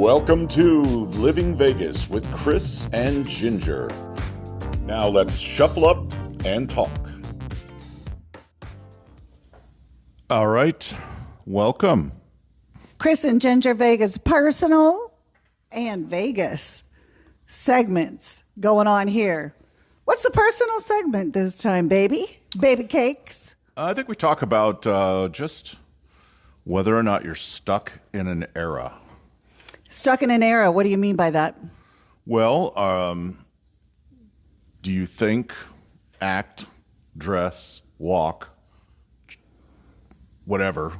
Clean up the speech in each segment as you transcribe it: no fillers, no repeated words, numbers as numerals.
Welcome to Living Vegas with Kris and Ginger. Now let's shuffle up and talk. All right, welcome. Kris and Ginger Vegas personal and Vegas segments going on here. What's the personal segment this time, baby? Baby cakes? I think we talk about just whether or not you're stuck in an era. Stuck in an era. What do you mean by that? Well, do you think, act, dress, walk, whatever,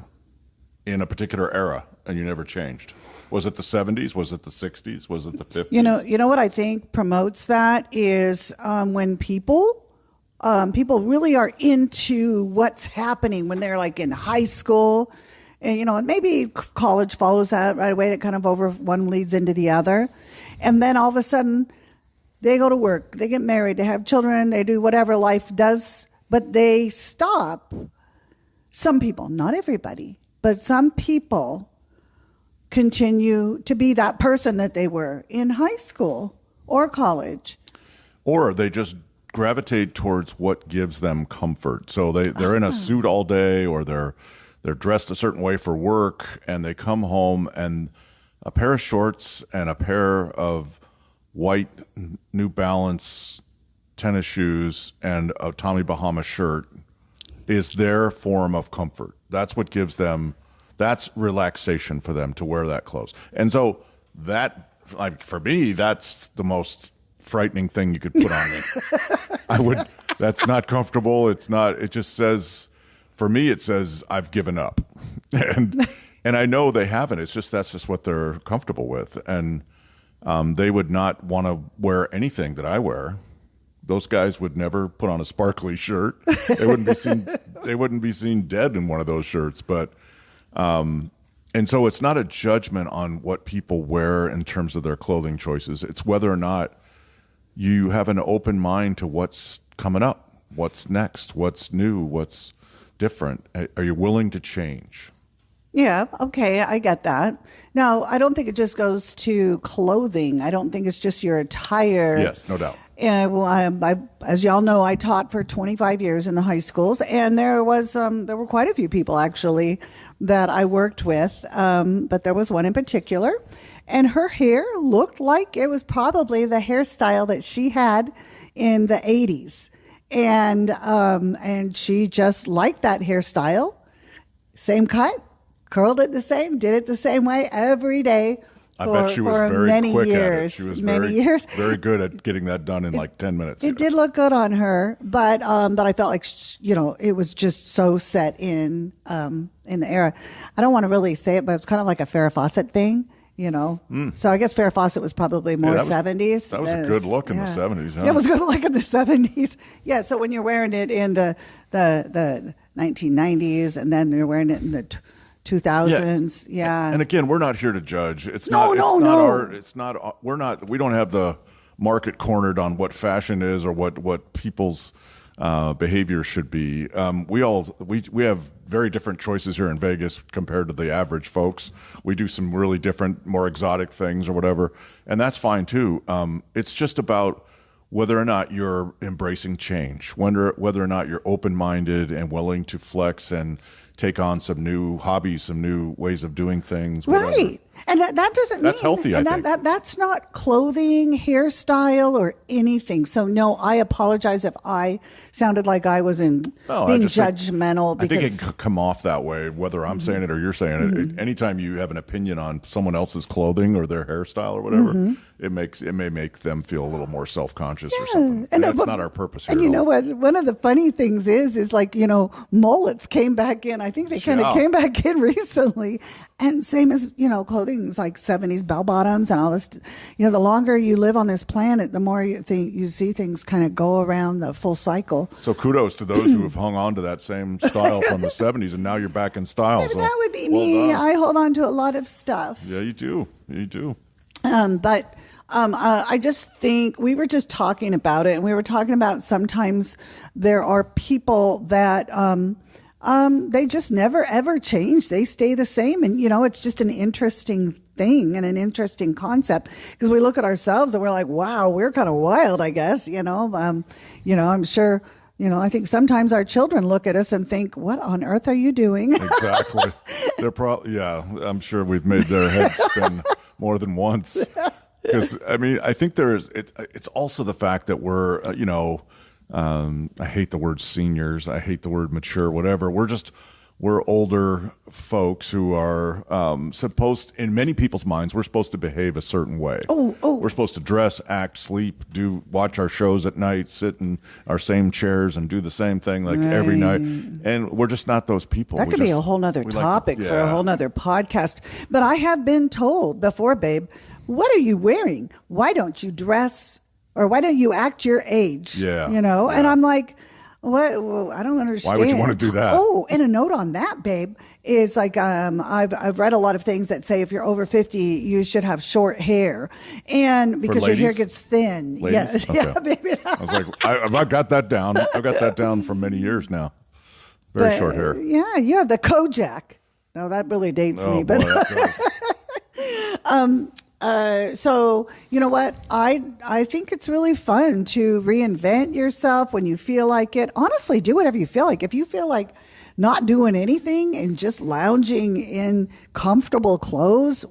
in a particular era, and you never changed? Was it the 70s? Was it the 60s? Was it the 50s? You know what I think promotes that is when people really are into what's happening when they're like in high school. And, maybe college follows that right away. It kind of one leads into the other. And then all of a sudden they go to work, they get married, they have children, they do whatever life does, but they stop. Some people, not everybody, but some people continue to be that person that they were in high school or college. Or they just gravitate towards what gives them comfort. So they're in a suit all day, or they're dressed a certain way for work, and they come home and a pair of shorts and a pair of white New Balance tennis shoes and a Tommy Bahama shirt is their form of comfort. That's what gives them, that's relaxation for them to wear that clothes. And so that, like, for me, that's the most frightening thing you could put on me. That's not comfortable. It just says, for me, it says I've given up, and I know they haven't. It's just that's just what they're comfortable with, and they would not want to wear anything that I wear. Those guys would never put on a sparkly shirt. They wouldn't be seen. They wouldn't be seen dead in one of those shirts. But and so it's not a judgment on what people wear in terms of their clothing choices. It's whether or not you have an open mind to what's coming up, what's next, what's new, what's different. Are you willing to change? Yeah, okay, I get that. Now, I don't think it just goes to clothing. I don't think it's just your attire. Yes, no doubt. As y'all know, I taught for 25 years in the high schools, and there were quite a few people actually that I worked with, but there was one in particular, and her hair looked like it was probably the hairstyle that she had in the 80s. And she just liked that hairstyle. Same cut, curled it the same, did it the same way every day. I bet she was very quick years, at it. She was very good at getting that done in like 10 minutes. It did look good on her, but I felt like it was just so set in the era. I don't want to really say it, but it's kind of like a Farrah Fawcett thing. So I guess Farrah Fawcett was probably more 70s. That was a good look in the 70s, huh? It was a good look in the 70s. Yeah, so when you're wearing it in the 1990s, and then you're wearing it in the 2000s, yeah. And again, we're not here to judge. We don't have the market cornered on what fashion is or what people's behavior should be. We have very different choices here in Vegas compared to the average folks. We do some really different, more exotic things or whatever, and that's fine too. It's just about whether or not you're embracing change, whether or not you're open-minded and willing to flex and take on some new hobbies, some new ways of doing things. Whatever. Right. And that doesn't that's mean healthy, I think. That's not clothing, hairstyle, or anything. So no, I apologize if I sounded like I was being judgmental. I think it can come off that way, whether I'm saying it or you're saying it. Anytime you have an opinion on someone else's clothing or their hairstyle or whatever, it may make them feel a little more self-conscious or something. And that's not our purpose here. And you know what? One of the funny things is like, mullets came back in. I think they kind of came back in recently. And same as, clothing's like 70s bell bottoms and all this. The longer you live on this planet, the more you see things kind of go around the full cycle. So kudos to those who have hung on to that same style from the 70s, and now you're back in style. So that would be me. Done. I hold on to a lot of stuff. Yeah, you do. You do. I just think we were just talking about it, and we were talking about sometimes there are people that they just never ever change. They stay the same. And, it's just an interesting thing and an interesting concept, because we look at ourselves and we're like, wow, we're kind of wild, I guess, I'm sure, I think sometimes our children look at us and think, what on earth are you doing? Exactly. I'm sure we've made their heads spin more than once. Because, I think it's also the fact that we're, I hate the word seniors. I hate the word mature, whatever. We're older folks who are in many people's minds, we're supposed to behave a certain way. We're supposed to dress, act, sleep, watch our shows at night, sit in our same chairs and do the same thing every night. And we're just not those people. That could be a whole nother topic for a whole nother podcast. But I have been told before, babe, what are you wearing? Why don't you dress, or why don't you act your age? Yeah. And I'm like, what? Well, I don't understand. Why would you want to do that? Oh, and a note on that, babe, is I've read a lot of things that say if you're over 50, you should have short hair, and because your hair gets thin. Ladies? Yes, okay. yeah, baby. I was like, I've got that down. I've got that down for many years now. Very short hair. Yeah, you have the Kojak. No, that really dates me, boy, but. So you know what? I think it's really fun to reinvent yourself when you feel like it. Honestly, do whatever you feel like. If you feel like not doing anything and just lounging in comfortable clothes,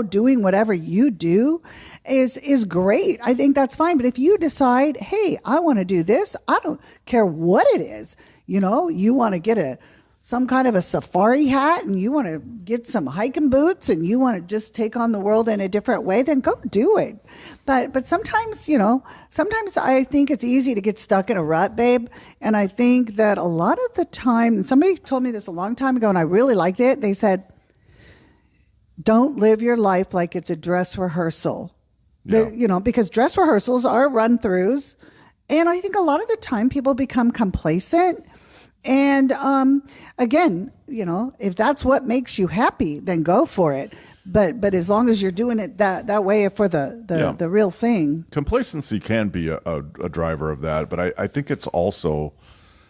doing whatever you do is great. I think that's fine. But if you decide, hey, I want to do this, I don't care what it is. You want to get some kind of a safari hat, and you want to get some hiking boots, and you want to just take on the world in a different way, then go do it. But sometimes, sometimes I think it's easy to get stuck in a rut, babe. And I think that a lot of the time, and somebody told me this a long time ago, and I really liked it. They said, don't live your life like it's a dress rehearsal. Yeah. Because dress rehearsals are run-throughs. And I think a lot of the time people become complacent. And again, if that's what makes you happy, then go for it. But as long as you're doing it that way for the real thing. Complacency can be a driver of that, but I think it's also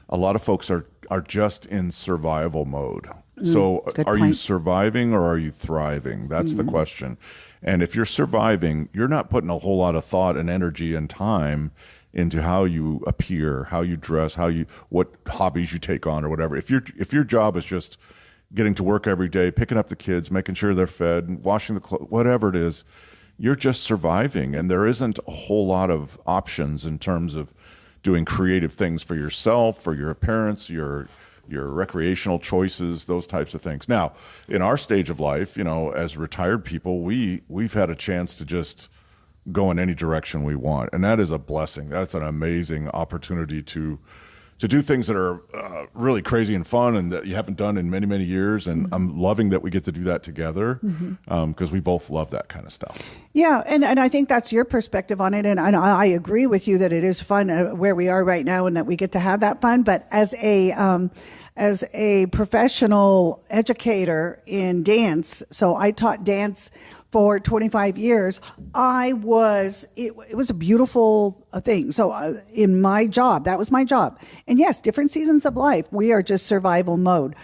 a lot of folks are just in survival mode. So are you surviving or are you thriving? That's the question. And if you're surviving, you're not putting a whole lot of thought and energy and time into how you appear, how you dress, what hobbies you take on or whatever. If your job is just getting to work every day, picking up the kids, making sure they're fed, washing the clothes, whatever it is, you're just surviving. And there isn't a whole lot of options in terms of doing creative things for yourself, for your appearance, your recreational choices, those types of things. Now, in our stage of life, as retired people, we've had a chance to just go in any direction we want, and that is a blessing. That's an amazing opportunity to do things that are really crazy and fun and that you haven't done in many, many years. And I'm loving that we get to do that together because we both love that kind of stuff. Yeah, and I think that's your perspective on it, and I agree with you that it is fun where we are right now and that we get to have that fun. But as a professional educator in dance, so I taught dance for 25 years, it was a beautiful thing. So in my job, that was my job. And yes, different seasons of life, we are just survival mode.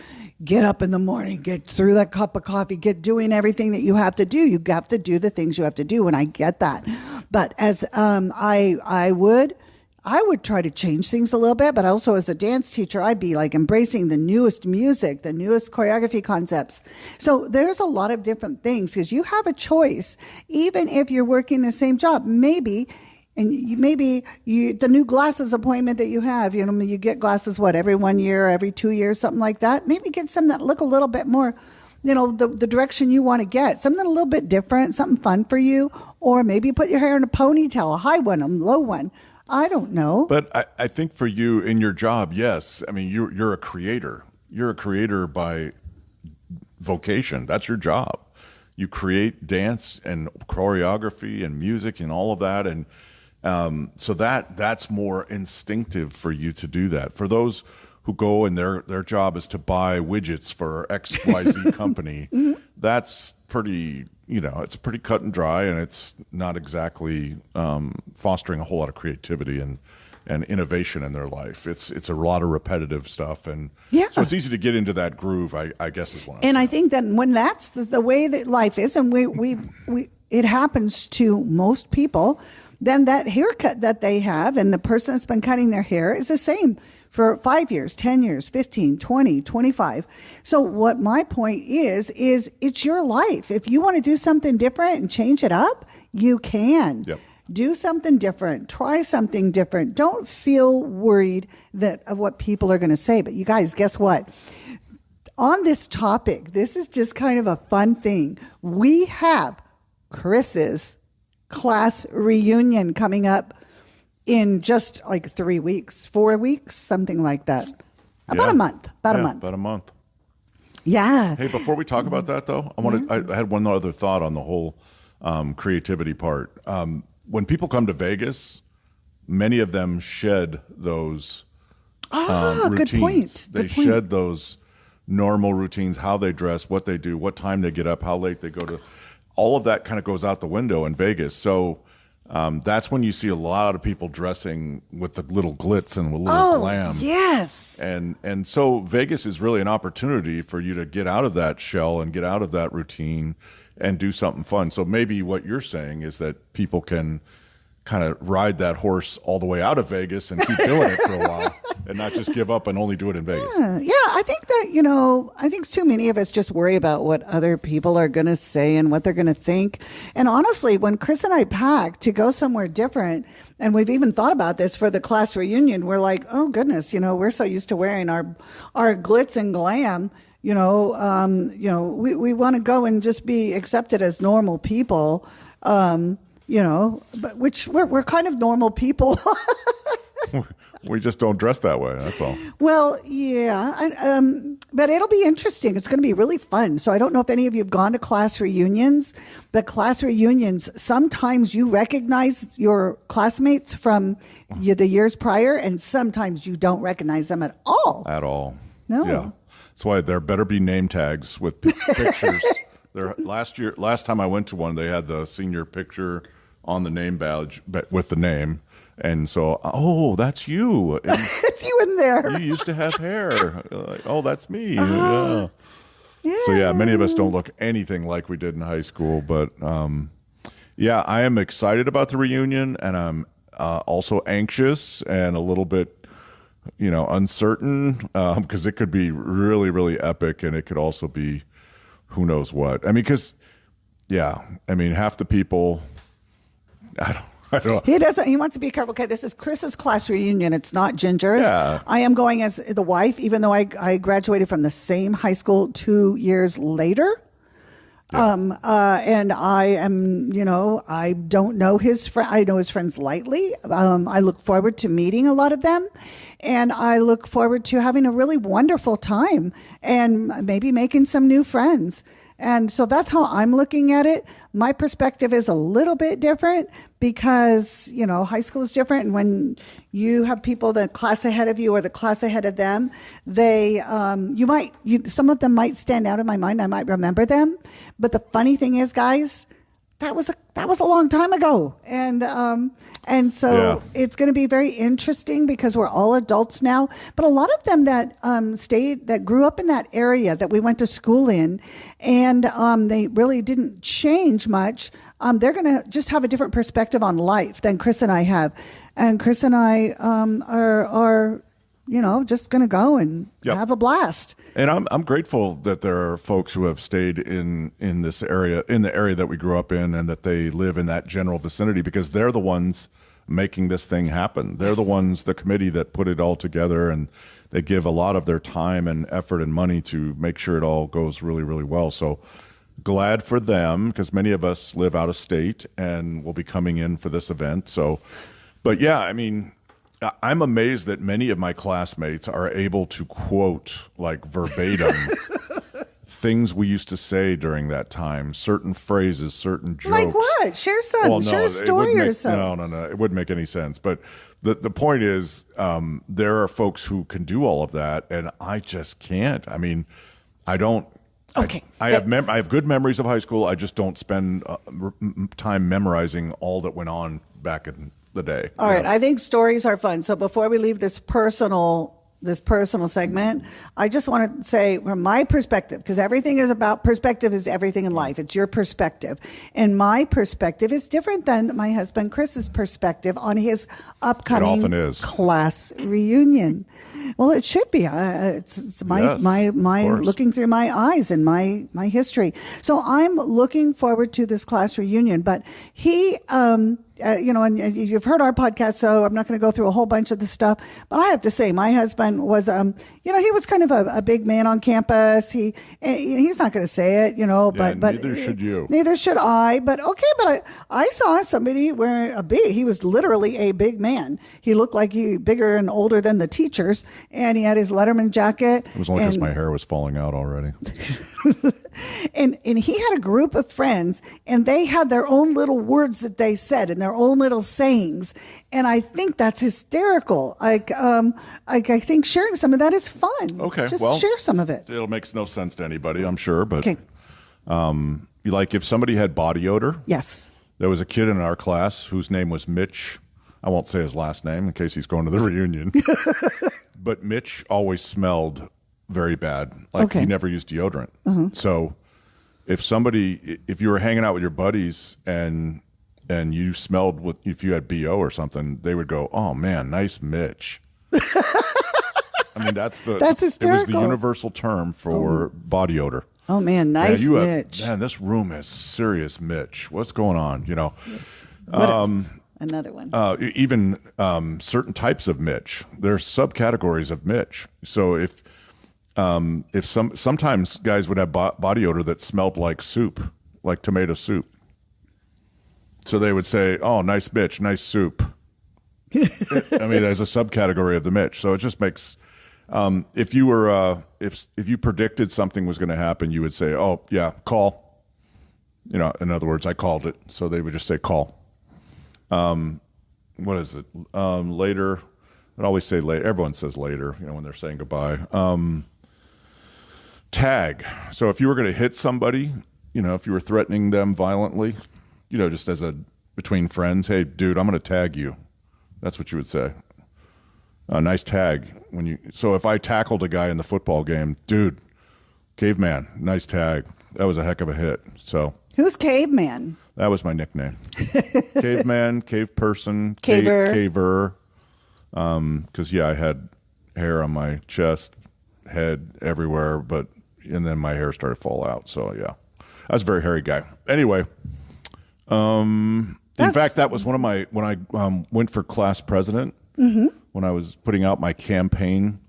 Get up in the morning, get through that cup of coffee, get doing everything that you have to do. You have to do the things you have to do, and I get that. But as I would try to change things a little bit, but also as a dance teacher, I'd be like embracing the newest music, the newest choreography concepts. So there's a lot of different things because you have a choice, even if you're working the same job. Maybe the new glasses appointment that you have, you get glasses, every 1 year, every 2 years, something like that. Maybe get some that look a little bit more, the direction you want to get, something a little bit different, something fun for you, or maybe put your hair in a ponytail, a high one, a low one. I don't know. But I think for you in your job, yes. I mean, you're a creator. You're a creator by vocation. That's your job. You create dance and choreography and music and all of that. And so that's more instinctive for you to do that. For those who go and their job is to buy widgets for XYZ company, that's pretty, it's pretty cut and dry, and it's not exactly fostering a whole lot of creativity and and innovation in their life. It's a lot of repetitive stuff, and Yeah. so it's easy to get into that groove. I guess is what I'm And saying. I think that when that's the way that life is, and we it happens to most people, then that haircut that they have and the person that's been cutting their hair is the same for 5 years, 10 years, 15, 20, 25. So what my point is it's your life. If you want to do something different and change it up, you can. Yep. Do something different. Try something different. Don't feel worried of what people are going to say. But you guys, guess what? On this topic, this is just kind of a fun thing. We have Kris's class reunion coming up in just like 3 weeks, 4 weeks, something like that. About Yeah. a month. About a Yeah, month. About a month. Yeah. Hey, before we talk about that, though, I had one other thought on the whole creativity part. When people come to Vegas, many of them shed those routines. Good point. They Good point. shed those normal routines, how they dress, what they do, what time they get up, how late they go to. All of that kind of goes out the window in Vegas. So that's when you see a lot of people dressing with the little glitz and with little glam. Yes. And so Vegas is really an opportunity for you to get out of that shell and get out of that routine and do something fun. So maybe what you're saying is that people can kind of ride that horse all the way out of Vegas and keep doing it for a while and not just give up and only do it in Vegas. Yeah, I think that, I think too many of us just worry about what other people are going to say and what they're going to think. And honestly, when Kris and I packed to go somewhere different, and we've even thought about this for the class reunion, we're like, oh goodness, we're so used to wearing our glitz and glam. We want to go and just be accepted as normal people. But which we're kind of normal people. We just don't dress that way. That's all. Well, yeah, but it'll be interesting. It's going to be really fun. So I don't know if any of you have gone to class reunions, but class reunions, sometimes you recognize your classmates from the years prior, and sometimes you don't recognize them at all. At all. No. Yeah. That's why there better be name tags with pictures. Last time I went to one, they had the senior picture on the name badge with the name. And so, that's you. And It's you in there. you used to have hair. Like, that's me. Yeah. Yeah. So, yeah, many of us don't look anything like we did in high school. But, I am excited about the reunion. And I'm also anxious and a little bit, uncertain because it could be really, really epic. And it could also be who knows what. I mean, because, half the people, I don't. He doesn't. He wants to be careful. Okay, this is Kris's class reunion. It's not Ginger's. Yeah. I am going as the wife, even though I graduated from the same high school 2 years later. And I am, I don't know his friend. I know his friends lightly. I look forward to meeting a lot of them, and I look forward to having a really wonderful time and maybe making some new friends. And so that's how I'm looking at it. My perspective is a little bit different because, high school is different. And when you have people the class ahead of you or the class ahead of them, they, some of them might stand out in my mind. I might remember them. But the funny thing is, guys, that was a long time ago. And so it's going to be very interesting because we're all adults now. But a lot of them that grew up in that area that we went to school in, and they really didn't change much. They're going to just have a different perspective on life than Kris and I have. And Kris and I are just going to go and have a blast. And I'm grateful that there are folks who have stayed in this area, in the area that we grew up in, and that they live in that general vicinity because they're the ones making this thing happen. They're the ones, the committee that put it all together, and they give a lot of their time and effort and money to make sure it all goes really, really well. So glad for them because many of us live out of state and will be coming in for this event. So, but I'm amazed that many of my classmates are able to quote like verbatim things we used to say during that time, certain phrases, certain jokes. Like what? Share some. Well, no, share a story or something. No. It wouldn't make any sense. But the point is, there are folks who can do all of that, and I just can't. I mean, I don't. Okay. I have good memories of high school. I just don't spend time memorizing all that went on back in the day. All right. I think stories are fun. So before we leave this personal segment, I just want to say from my perspective, because everything is about perspective, is everything in life. It's your perspective. And my perspective is different than my husband Chris's perspective on his upcoming It often is. class reunion. Well, it should be. It's my looking through my eyes and my history. So I'm looking forward to this class reunion. But he, and you've heard our podcast, so I'm not going to go through a whole bunch of the stuff. But I have to say, my husband was, he was kind of a big man on campus. He's not going to say it, but neither should you. Neither should I. But I saw somebody wearing he was literally a big man. He looked like bigger and older than the teachers. And he had his Letterman jacket. It was only because my hair was falling out already. and he had a group of friends, and they had their own little words that they said and their own little sayings. And I think that's hysterical. I think sharing some of that is fun. Okay, just share some of it. It'll make no sense to anybody, I'm sure. But okay. Like if somebody had body odor. Yes. There was a kid in our class whose name was Mitch. I won't say his last name in case he's going to the reunion. But Mitch always smelled very bad. Like he never used deodorant. Uh-huh. So if you were hanging out with your buddies and you smelled if you had BO or something, they would go, "Oh man, nice Mitch." I mean, that's hysterical. It was the universal term for body odor. Oh man, nice Mitch. Man, this room has serious Mitch. What's going on? Another one. Even certain types of Mitch. There's subcategories of Mitch. So if sometimes guys would have body odor that smelled like soup, like tomato soup. So they would say, "Oh, nice Mitch, nice soup." I mean, there's a subcategory of the Mitch. So it just makes if you were if you predicted something was going to happen, you would say, "Oh yeah, call." In other words, I called it. So they would just say call. What is it? Later. I always say later. Everyone says later, when they're saying goodbye. Tag. So if you were going to hit somebody, if you were threatening them violently, just between friends, "Hey, dude, I'm going to tag you." That's what you would say. Nice tag. So if I tackled a guy in the football game, "Dude, caveman, nice tag. That was a heck of a hit." So who's caveman? That was my nickname. Caveman, cave person, caver. Because I had hair on my chest, head, everywhere, and then my hair started to fall out. So yeah, I was a very hairy guy. Anyway, in fact, that was when I went for class president, when I was putting out my campaign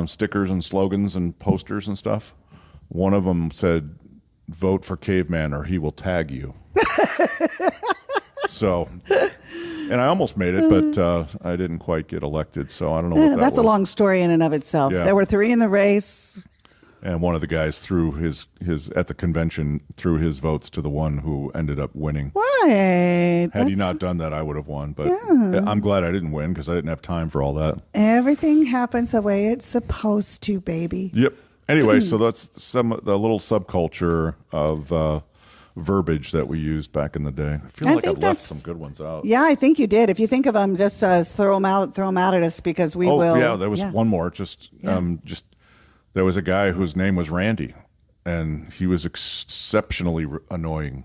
stickers and slogans and posters and stuff. One of them said, "Vote for caveman or he will tag you." So, and I almost made it, but I didn't quite get elected. So I don't know what that was. That's a long story in and of itself. Yeah. There were 3 in the race. And one of the guys threw his at the convention threw his votes to the one who ended up winning. Right. Had he not done that, I would have won. But I'm glad I didn't win because I didn't have time for all that. Everything happens the way it's supposed to, baby. Yep. Anyway, so that's the little subculture of verbiage that we used back in the day. I feel like I've left some good ones out. Yeah, I think you did. If you think of them, just throw them out at us because we will. Oh, yeah, there was one more. There was a guy whose name was Randy, and he was exceptionally annoying.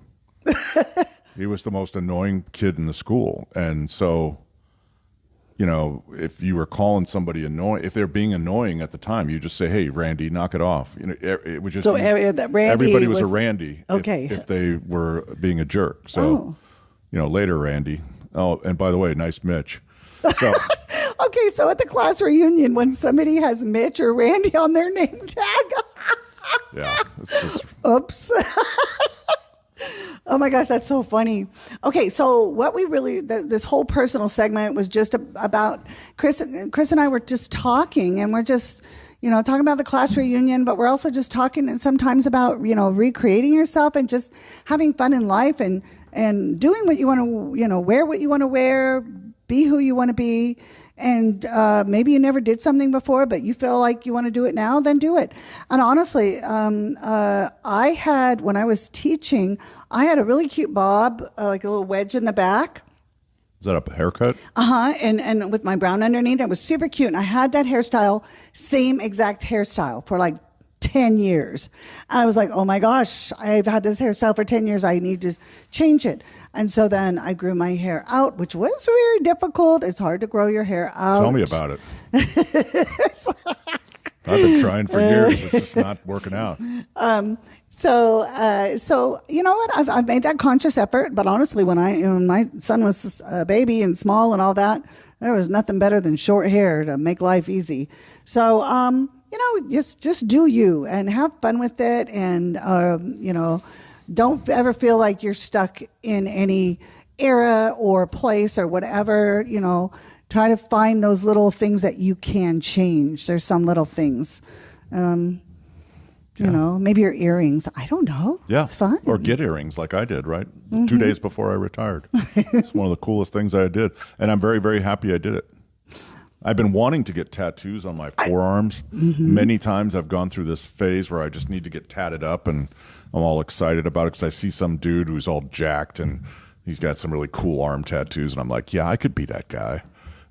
He was the most annoying kid in the school. And so, if you were calling somebody annoying, if they're being annoying at the time, you just say, "Hey, Randy, knock it off." It would just everybody was a Randy. Okay. If they were being a jerk. So, later Randy. Oh, and by the way, nice Mitch. So. Okay, so at the class reunion, when somebody has Mitch or Randy on their name tag. Yeah. It's just... Oops. Oh my gosh, that's so funny. Okay, so what we this whole personal segment was just about Kris and I were just talking, and we're just, talking about the class reunion, but we're also just talking sometimes about, recreating yourself and just having fun in life and doing what you want to, wear what you want to wear, be who you want to be. And maybe you never did something before, but you feel like you want to do it now, then do it. And honestly, when I was teaching, I had a really cute bob, like a little wedge in the back. Is that a haircut? And with my brown underneath, it was super cute. And I had that hairstyle, same exact hairstyle for like 10 years. And I was like, oh my gosh, I've had this hairstyle for 10 years. I need to change it. And so then I grew my hair out, which was very difficult. It's hard to grow your hair out. Tell me about it. I've been trying for years. It's just not working out. So you know what? I've made that conscious effort. But honestly, when my son was a baby and small and all that, there was nothing better than short hair to make life easy. So, just do you and have fun with it. And, don't ever feel like you're stuck in any era or place or whatever, try to find those little things that you can change. There's some little things, maybe your earrings. I don't know. Yeah. It's fun. Or get earrings like I did, right? 2 days before I retired. It's one of the coolest things I did. And I'm very, very happy I did it. I've been wanting to get tattoos on my forearms. Many times I've gone through this phase where I just need to get tatted up, and I'm all excited about it because I see some dude who's all jacked and he's got some really cool arm tattoos, and I'm like, yeah, I could be that guy.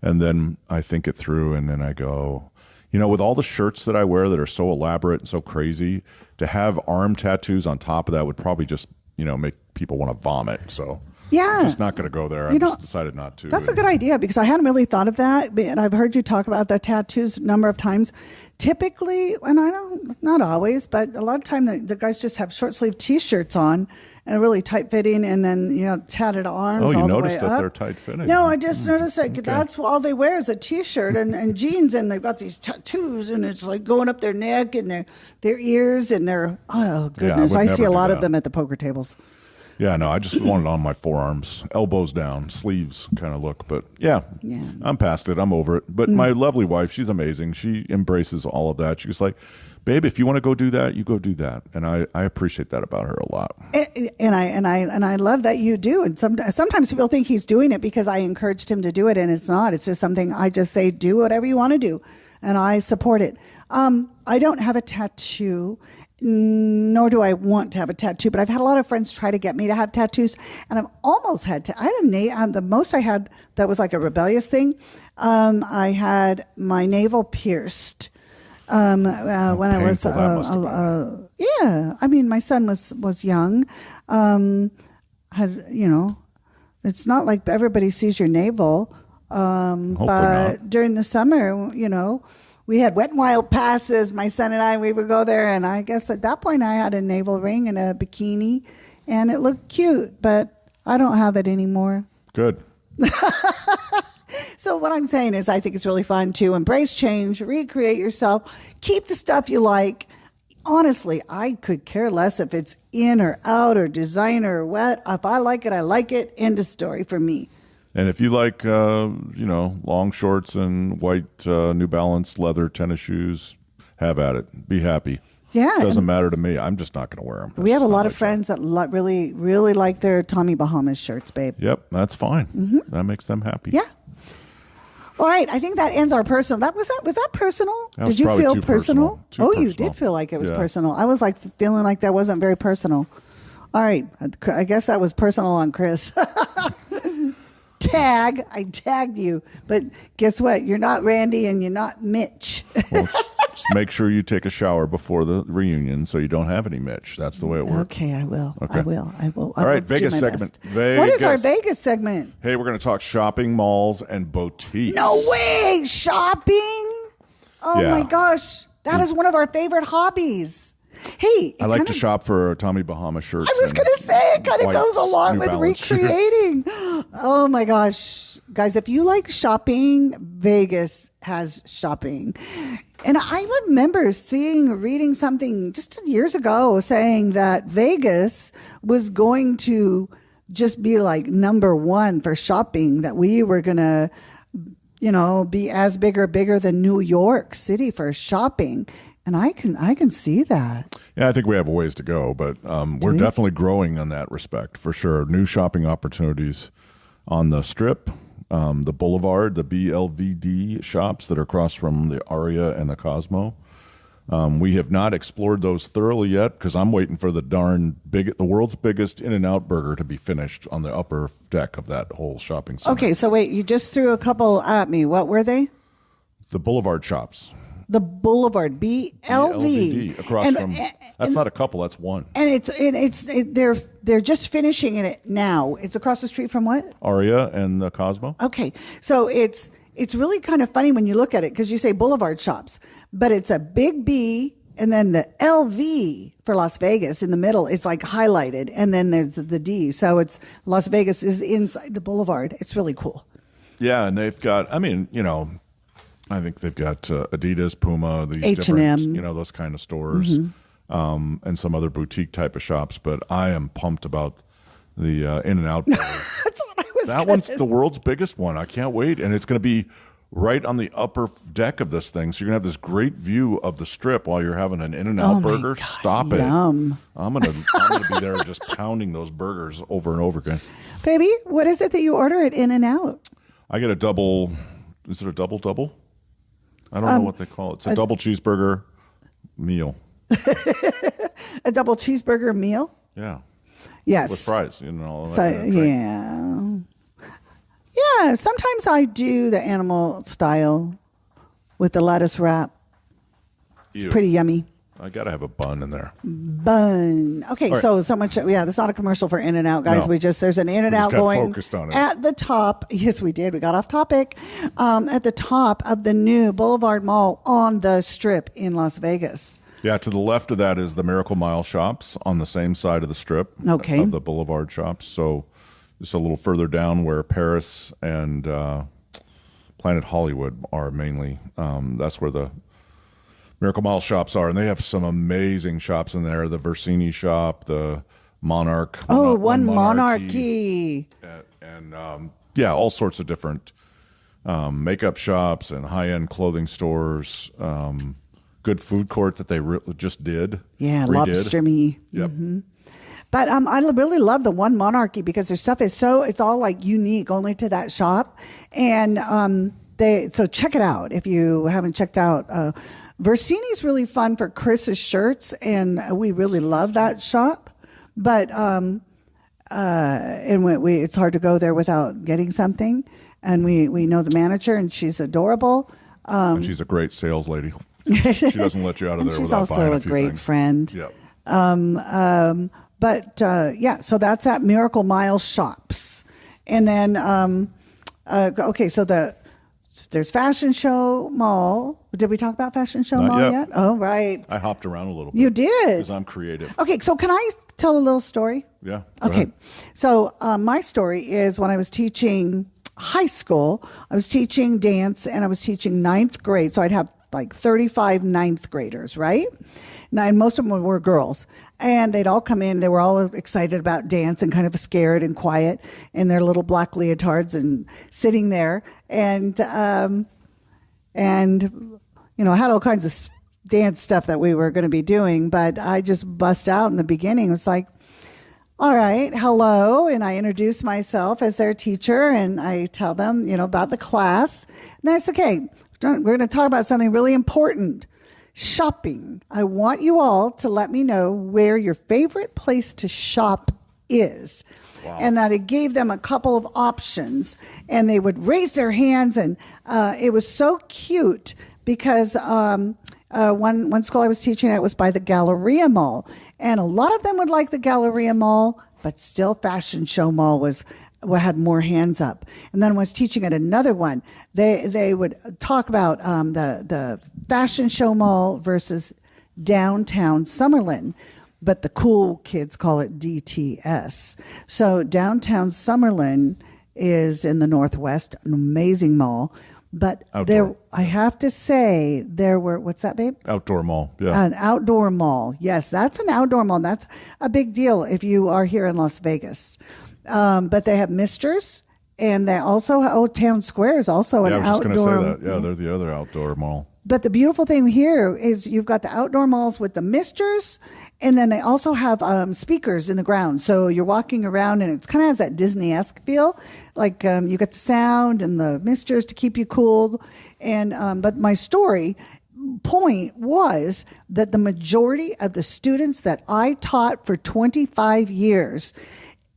And then I think it through, and then I go, with all the shirts that I wear that are so elaborate and so crazy, to have arm tattoos on top of that would probably just, make people want to vomit. So yeah, I'm just not going to go there. I just decided not to. That's a good idea, because I hadn't really thought of that. And I've heard you talk about the tattoos a number of times. Typically, and I don't, not always, but a lot of time the guys just have short sleeve T-shirts on and really tight fitting, and then tatted arms. Oh, you all noticed the way that up. they're tight fitting? No, I just noticed that that's all they wear is a T-shirt and jeans, and they've got these tattoos, and it's like going up their neck and their ears and their goodness. I see a lot of them at the poker tables. Yeah, no, I just want it on my forearms, elbows down, sleeves kind of look. But yeah, I'm past it. I'm over it. But my lovely wife, she's amazing. She embraces all of that. She's like, babe, if you want to go do that, you go do that. And I appreciate that about her a lot. And I love that you do. And sometimes people think he's doing it because I encouraged him to do it, and it's not. It's just something I just say, do whatever you want to do, and I support it. I don't have a tattoo, nor do I want to have a tattoo, but I've had a lot of friends try to get me to have tattoos, and I've almost had to. I had the most I had that was like a rebellious thing. I had my navel pierced when I was I mean, my son was young. It's not like everybody sees your navel, but not. during the summer, we had Wet and Wild passes, my son and I, we would go there. And I guess at that point I had a navel ring and a bikini, and it looked cute, but I don't have it anymore. Good. So what I'm saying is I think it's really fun to embrace change, recreate yourself, keep the stuff you like. Honestly, I could care less if it's in or out or designer or what. If I like it, I like it. End of story for me. And if you like, long shorts and white New Balance leather tennis shoes, have at it. Be happy. Yeah. It doesn't matter to me. I'm just not going to wear them. We have a lot of friends that really, really like their Tommy Bahamas shirts, babe. Yep, that's fine. That makes them happy. Yeah. All right. I think that ends our personal. Was that personal? That was did you probably feel too personal? personal. You did feel like it was personal. I was like feeling like that wasn't very personal. All right. I guess that was personal on Kris. I tagged you, but guess what? You're not Randy and you're not Mitch. Well, just make sure you take a shower before the reunion so you don't have any Mitch. That's the way it works. Okay, I will. Okay. I will. All right, Vegas segment. What is our Vegas segment? Hey, we're going to talk shopping, malls, and boutiques. No way! Shopping? Oh my gosh. That is one of our favorite hobbies. Hey, I like to shop for Tommy Bahama shirts. I was going to say it kind of goes along with recreating. Oh my gosh. Guys, if you like shopping, Vegas has shopping. And I remember reading something just years ago saying that Vegas was going to just be like number one for shopping, that we were going to, be as bigger than New York City for shopping. And I can see that. Yeah, I think we have a ways to go, but we're definitely growing in that respect for sure. New shopping opportunities on the Strip, the Boulevard, the BLVD shops that are across from the Aria and the Cosmo. We have not explored those thoroughly yet because I'm waiting for the world's biggest In-N-Out burger to be finished on the upper deck of that whole shopping center. Okay, so wait, you just threw a couple at me. What were they? The Boulevard Shops. The Boulevard, BLV. Across from. That's not a couple. That's one. And they're just finishing it now. It's across the street from what? Aria and the Cosmo. Okay, so it's really kind of funny when you look at it because you say Boulevard Shops, but it's a big B and then the LV for Las Vegas in the middle is like highlighted, and then there's the D. So it's Las Vegas is inside the Boulevard. It's really cool. Yeah, and they've got. I mean, I think they've got Adidas, Puma, these H&M. different, those kind of stores, and some other boutique type of shops. But I am pumped about the In-N-Out. That's what I was. That one's the world's biggest one. I can't wait, and it's going to be right on the upper deck of this thing. So you're going to have this great view of the Strip while you're having an In-N-Out burger. God, Stop yum. it! I'm gonna be there just pounding those burgers over and over again. Baby, what is it that you order at In-N-Out? I get a double. Is it a double? I don't know what they call it. It's a double cheeseburger meal. A double cheeseburger meal? Yeah. Yes. With fries, all that. Yeah. Sometimes I do the animal style with the lettuce wrap. It's pretty yummy. I got to have a bun in there. Bun. Okay, right. so much. Yeah, that's not a commercial for In-N-Out, guys. No. There's an In-N-Out going focused on it. At the top. Yes, we did. We got off topic. At the top of the new Boulevard Mall on the Strip in Las Vegas. Yeah, to the left of that is the Miracle Mile shops on the same side of the Strip. Okay. Of the Boulevard shops. So just a little further down where Paris and Planet Hollywood are mainly. That's where the Miracle Mile shops are, and they have some amazing shops in there. The Versini shop, the Monarch. One Monarchy. And all sorts of different makeup shops and high-end clothing stores. Good food court that they just did. Yeah, lobster-y. Yep. Mm-hmm. But I really love the One Monarchy because their stuff is it's all like unique only to that shop. And so check it out if you haven't checked out. Versini's really fun for Kris's shirts, and we really love that shop. But it's hard to go there without getting something. And we know the manager, and she's adorable. And she's a great sales lady. She doesn't let you out of there without buying a few things. She's also a great friend. Yep. So that's at Miracle Mile Shops. And then, so there's Fashion Show Mall. Did we talk about Fashion Show Mall yet? Oh, right. I hopped around a little bit. You did? Because I'm creative. Okay, so can I tell a little story? Yeah. Okay. So my story is when I was teaching high school, I was teaching dance and I was teaching ninth grade. So I'd have like 35 ninth graders, right? And most of them were girls. And they'd all come in. They were all excited about dance and kind of scared and quiet in their little black leotards and sitting there. And I had all kinds of dance stuff that we were going to be doing. But I just bust out in the beginning. It was like, all right, hello. And I introduce myself as their teacher. And I tell them, about the class. And then I said, okay, we're going to talk about something really important. Shopping. I want you all to let me know where your favorite place to shop is. Wow. And that it gave them a couple of options, and they would raise their hands, and it was so cute because one school I was teaching at was by the Galleria Mall, and a lot of them would like the Galleria Mall, but still Fashion Show Mall had more hands up. And then when I was teaching at another one, they would talk about the Fashion Show Mall versus downtown Summerlin, but the cool kids call it DTS. So downtown Summerlin is in the Northwest, an amazing mall. But outdoor. I have to say, there were, what's that, babe? Outdoor mall, yeah. An outdoor mall. Yes, that's an outdoor mall. That's a big deal if you are here in Las Vegas. But they have Misters, and they also, Town Square is also an outdoor. I was just going to say that. Yeah, they're the other outdoor mall. But the beautiful thing here is you've got the outdoor malls with the Misters, and then they also have speakers in the ground. So you're walking around, and it's kind of has that Disney-esque feel. Like you got the sound and the Misters to keep you cool. And but my story point was that the majority of the students that I taught for 25 years,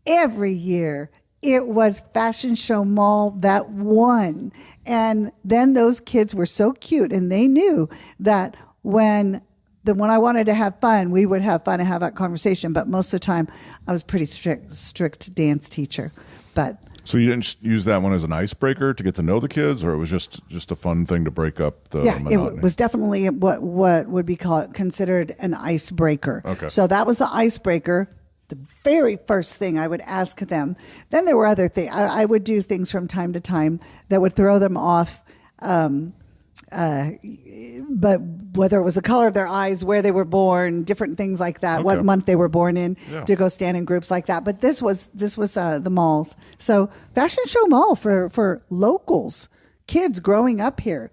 every year, it was Fashion Show Mall that won. And then those kids were so cute, and they knew that when I wanted to have fun, we would have fun and have that conversation. But most of the time, I was pretty strict dance teacher. But so you didn't use that one as an icebreaker to get to know the kids, or it was just a fun thing to break up the monotony? It was definitely what would be considered an icebreaker. Okay. So that was the icebreaker. The very first thing I would ask them. Then there were other things. I would do things from time to time that would throw them off. But whether it was the color of their eyes, where they were born, different things like that, what month they were born in, to go stand in groups like that. But this was the malls. So Fashion Show Mall for locals, kids growing up here,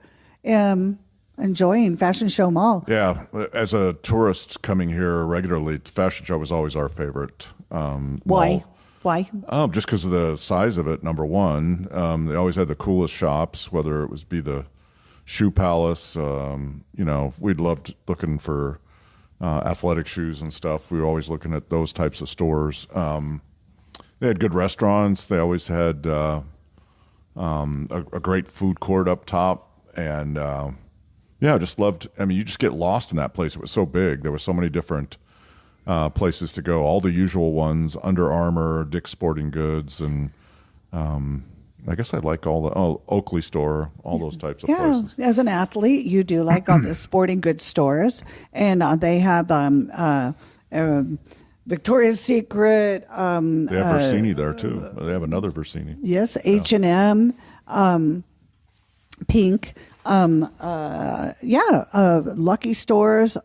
enjoying Fashion Show Mall. Yeah, as a tourist coming here regularly, Fashion Show was always our favorite. Why? Mall. Why? Just because of the size of it. Number one, they always had the coolest shops, whether it was the Shoe Palace. We'd loved looking for athletic shoes and stuff. We were always looking at those types of stores. They had good restaurants. They always had a great food court up top. And I just loved, you just get lost in that place. It was so big. There were so many different places to go. All the usual ones, Under Armour, Dick's Sporting Goods, and I guess I like all the Oakley store, all those types of places. As an athlete, you do like all the sporting goods stores, and they have Victoria's Secret. They have Versini there too. They have another Versini. Yes, H&M, Pink. Lucky stores.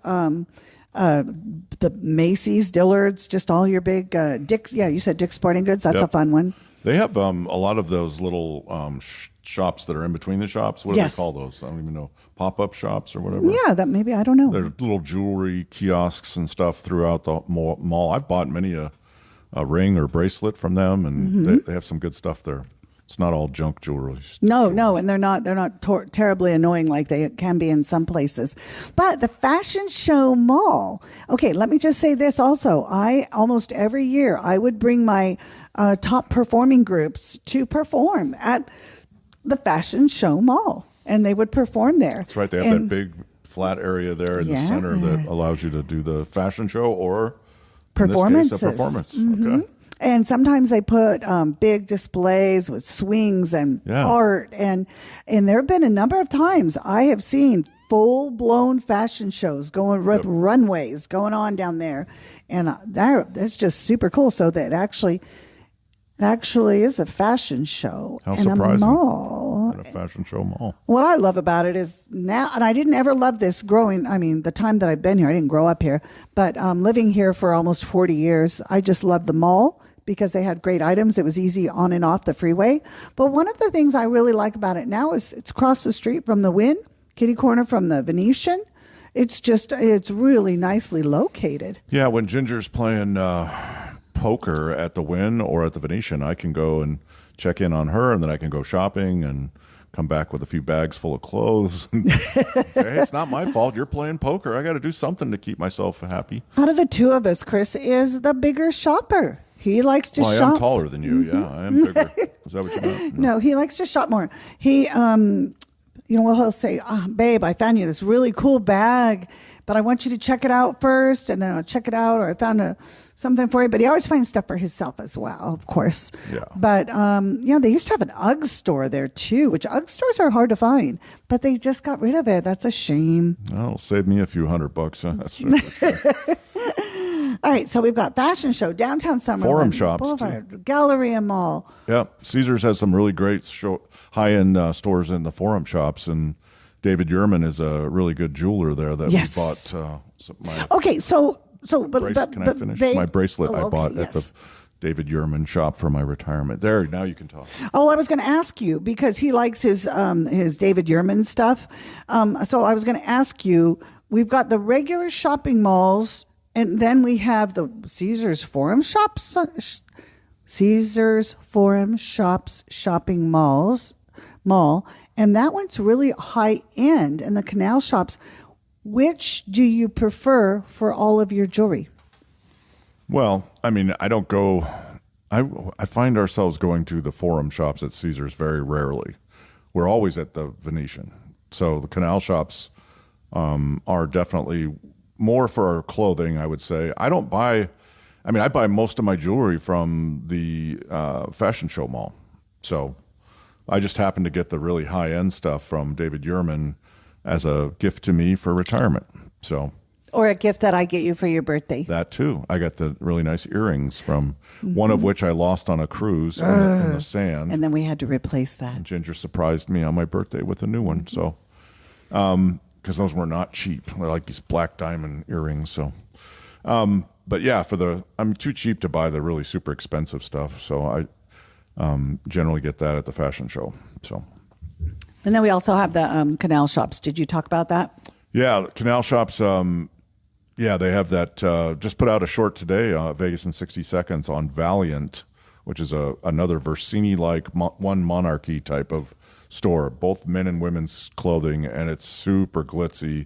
The Macy's, Dillard's, just all your big Dick's. Yeah, you said Dick's Sporting Goods. That's a fun one. They have a lot of those little shops that are in between the shops. What do they call those? I don't even know. Pop-up shops or whatever? Yeah, that maybe. I don't know. There are little jewelry kiosks and stuff throughout the mall. I've bought many a ring or bracelet from them, and they have some good stuff there. It's not all junk jewelry. No, and they're not terribly annoying like they can be in some places. But the Fashion Show Mall. Okay, let me just say this also. Almost every year I would bring my top performing groups to perform at the Fashion Show Mall, and they would perform there. That's right. They have that big flat area there in the center that allows you to do the fashion show or performances. In this case, a performance. Okay. And sometimes they put big displays with swings and art. And there have been a number of times I have seen full-blown fashion shows going with runways going on down there. And that's just super cool. So that it actually is a fashion show in a mall. In a fashion show mall. What I love about it is now, and I didn't ever love this the time that I've been here, I didn't grow up here, but living here for almost 40 years, I just love the mall because they had great items. It was easy on and off the freeway. But one of the things I really like about it now is it's across the street from the Wynn, kitty corner from the Venetian. It's really nicely located. Yeah, when Ginger's playing poker at the Wynn or at the Venetian, I can go and check in on her, and then I can go shopping and come back with a few bags full of clothes and say, hey, it's not my fault. You're playing poker. I got to do something to keep myself happy. Out of the two of us, Kris is the bigger shopper. He likes to shop. I am taller than you. Yeah, I am bigger. Is that what you meant? No, he likes to shop more. He, he'll say, babe, I found you this really cool bag, but I want you to check it out first, and then I'll check it out, or I found something for you. But he always finds stuff for himself as well, of course. Yeah. But, they used to have an UGG store there, too, which UGG stores are hard to find, but they just got rid of it. That's a shame. Well, it'll save me a few $100, huh? That's for sure. All right, so we've got Fashion Show, Downtown Summerlin, Forum Shops, Boulevard, Galleria Mall. Yeah, Caesars has some really great high-end stores in the Forum Shops, and David Yurman is a really good jeweler there that we bought. Can I finish? My bracelet I bought at the David Yurman shop for my retirement. There, now you can talk. Oh, I was going to ask you because he likes his David Yurman stuff. So I was going to ask you, we've got the regular shopping malls, and then we have the Caesars Forum Shops, shopping mall, and that one's really high end. And the canal shops, which do you prefer for all of your jewelry? Well, I mean, I don't go. I find ourselves going to the Forum shops at Caesars very rarely. We're always at the Venetian. So the canal shops are definitely more for our clothing, I would say. I don't buy. I mean, I buy most of my jewelry from the fashion show mall. So I just happen to get the really high end stuff from David Yurman as a gift to me for retirement. So. Or a gift that I get you for your birthday. That too. I got the really nice earrings from one of which I lost on a cruise in the sand. And then we had to replace that. And Ginger surprised me on my birthday with a new one. So, because those were not cheap. They're like these black diamond earrings. So, but yeah, I'm too cheap to buy the really super expensive stuff. So I generally get that at the fashion show. So. And then we also have the canal shops. Did you talk about that? Yeah, the canal shops. Yeah, they have that. Just put out a short today, Vegas in 60 Seconds, on Valiant, which is another Versini-like one monarchy type of store, both men and women's clothing, and it's super glitzy,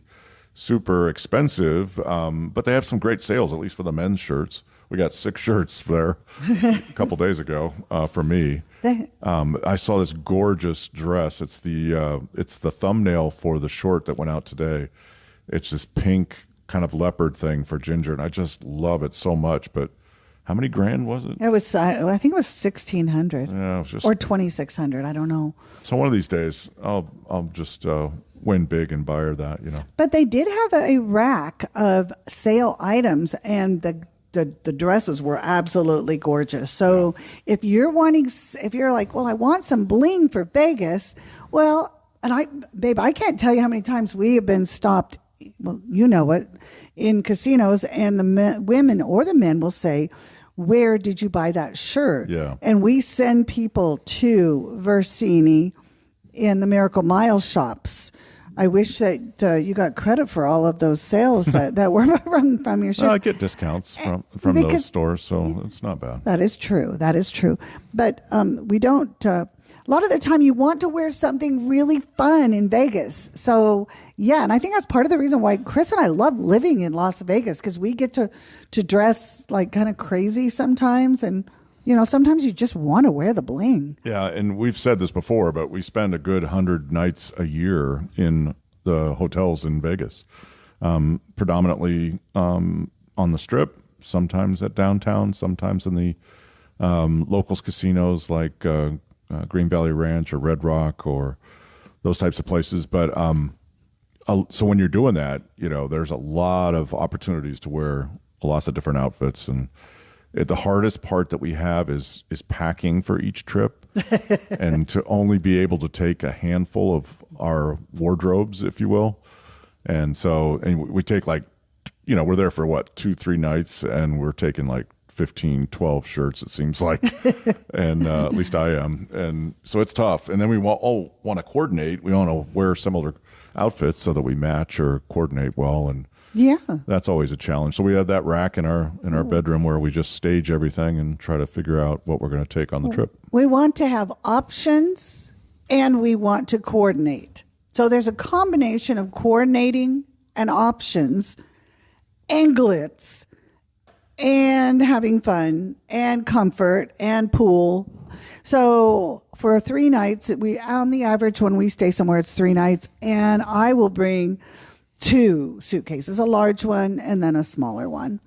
super expensive. But they have some great sales, at least for the men's shirts. We got 6 shirts there a couple days ago for me. I saw this gorgeous dress. It's the thumbnail for the short that went out today. It's this pink kind of leopard thing for Ginger, and I just love it so much. But how many grand was it? It was, I think it was 1,600. Yeah, it was just, or 2,600. I don't know. So one of these days, I'll just win big and buy her that, But they did have a rack of sale items, and the dresses were absolutely gorgeous. So if you're like, well, I want some bling for Vegas. Well, and I can't tell you how many times we have been stopped. Well, you know it, in casinos, and the women or the men will say, where did you buy that shirt? Yeah. And we send people to Versini in the Miracle Mile shops. I wish that you got credit for all of those sales that were from your shirts. Well, I get discounts from those stores, so it's not bad. That is true. But we don't. A lot of the time, you want to wear something really fun in Vegas. So yeah, and I think that's part of the reason why Kris and I love living in Las Vegas, because we get to dress like kind of crazy sometimes, and sometimes you just want to wear the bling. Yeah, and we've said this before, but we spend a good 100 nights a year in the hotels in Vegas, predominantly on the Strip, sometimes at downtown, sometimes in the locals casinos like Green Valley Ranch or Red Rock or those types of places. But so when you're doing that, there's a lot of opportunities to wear lots of different outfits, and the hardest part that we have is packing for each trip, and to only be able to take a handful of our wardrobes, if you will. And we take we're there for 2-3 nights, and we're taking 15-12 shirts, it seems like. And at least I am. And so it's tough. And then we want to coordinate. We want to wear similar outfits so that we match or coordinate well. And yeah, that's always a challenge. So we have that rack in our bedroom where we just stage everything and try to figure out what we're going to take on the trip. We want to have options, and we want to coordinate. So there's a combination of coordinating and options and glitz and having fun and comfort and pool. So for 3 nights, on the average, when we stay somewhere, it's 3 nights, and I will bring 2 suitcases, a large one and then a smaller one.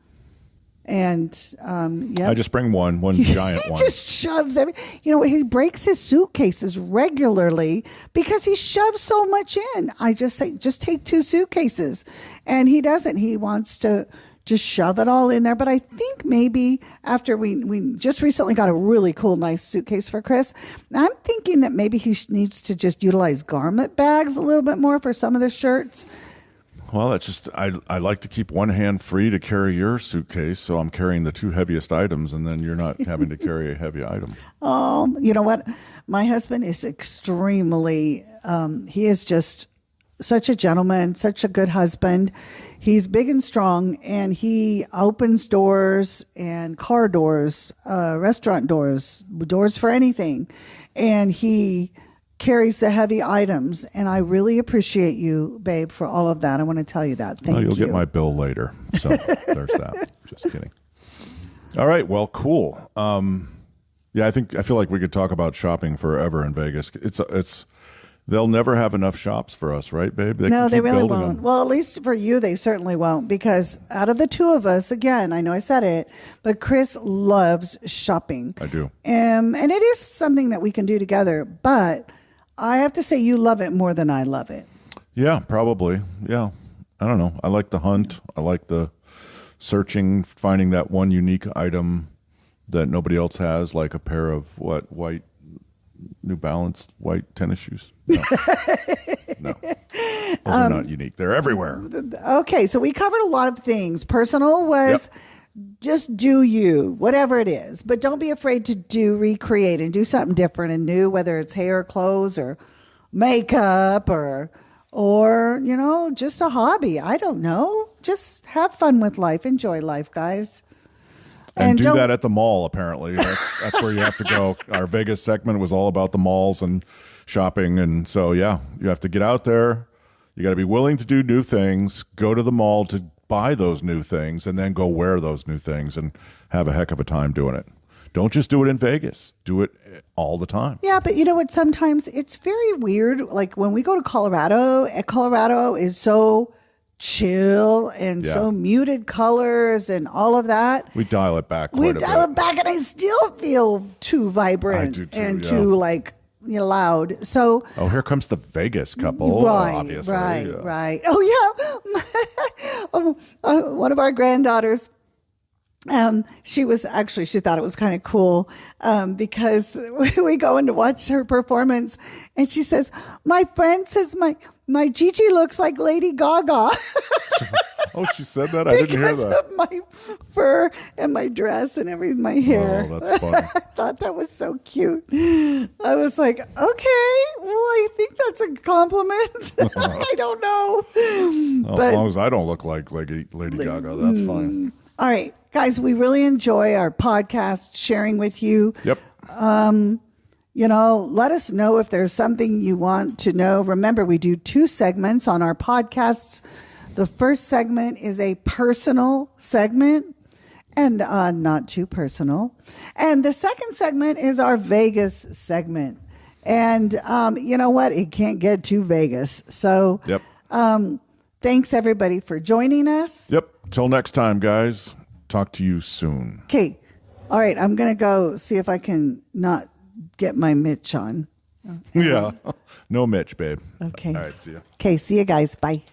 And I just bring one giant one. He just shoves he breaks his suitcases regularly because he shoves so much in. I just say, just take 2 suitcases, and he doesn't. He wants to just shove it all in there. But I think maybe after we just recently got a really cool, nice suitcase for Kris, I'm thinking that maybe he needs to just utilize garment bags a little bit more for some of the shirts. Well, that's just, I like to keep one hand free to carry your suitcase, so I'm carrying the 2 heaviest items, and then you're not having to carry a heavy item. Oh, you know what? My husband is extremely, he is just such a gentleman, such a good husband. He's big and strong, and he opens doors and car doors, restaurant doors for anything. And he carries the heavy items. And I really appreciate you, babe, for all of that. I want to tell you that. Thank you. You'll get my bill later. So there's that. Just kidding. All right. Well, cool. Yeah, I feel like we could talk about shopping forever in Vegas. They'll never have enough shops for us, right, babe? No, they really won't. Well, at least for you, they certainly won't, because out of the two of us, again, I know I said it, but Kris loves shopping. I do. And it is something that we can do together, but I have to say you love it more than I love it. Yeah, probably. Yeah. I don't know. I like the hunt. I like the searching, finding that one unique item that nobody else has, like a pair of white New Balance white tennis shoes. No. No. Those are not unique. They're everywhere. Okay, so we covered a lot of things. Personal was just do you, whatever it is. But don't be afraid to recreate and do something different and new, whether it's hair, clothes, or makeup or just a hobby. I don't know. Just have fun with life. Enjoy life, guys. And do that at the mall, apparently. That's where you have to go. Our Vegas segment was all about the malls and shopping. And so, yeah, you have to get out there. You got to be willing to do new things, go to the mall to buy those new things, and then go wear those new things and have a heck of a time doing it. Don't just do it in Vegas. Do it all the time. Yeah, but you know what? Sometimes it's very weird. Like when we go to Colorado is so chill and so muted colors and all of that. We dial it back We dial it back, and I still feel too vibrant and too loud. So here comes the Vegas couple. Right, obviously. Right. Oh yeah, one of our granddaughters. She thought it was kind of cool because we go in to watch her performance, and she says, "My friend says my Gigi looks like Lady Gaga." Oh, she said that? I didn't hear that. Because of my fur and my dress and everything, my hair. Oh, that's funny. I thought that was so cute. I was like, okay, well, I think that's a compliment. I don't know. Well, as long as I don't look like Lady Gaga, that's fine. All right, guys, we really enjoy our podcast, sharing with you. Yep. Let us know if there's something you want to know. Remember, we do 2 segments on our podcasts. The first segment is a personal segment and not too personal. And the second segment is our Vegas segment. And you know what? It can't get too Vegas. So thanks, everybody, for joining us. Yep. Till next time, guys. Talk to you soon. Okay. All right. I'm going to go see if I can not get my Mitch on. Yeah. No Mitch, babe. Okay. All right. See ya. Okay. See you guys. Bye.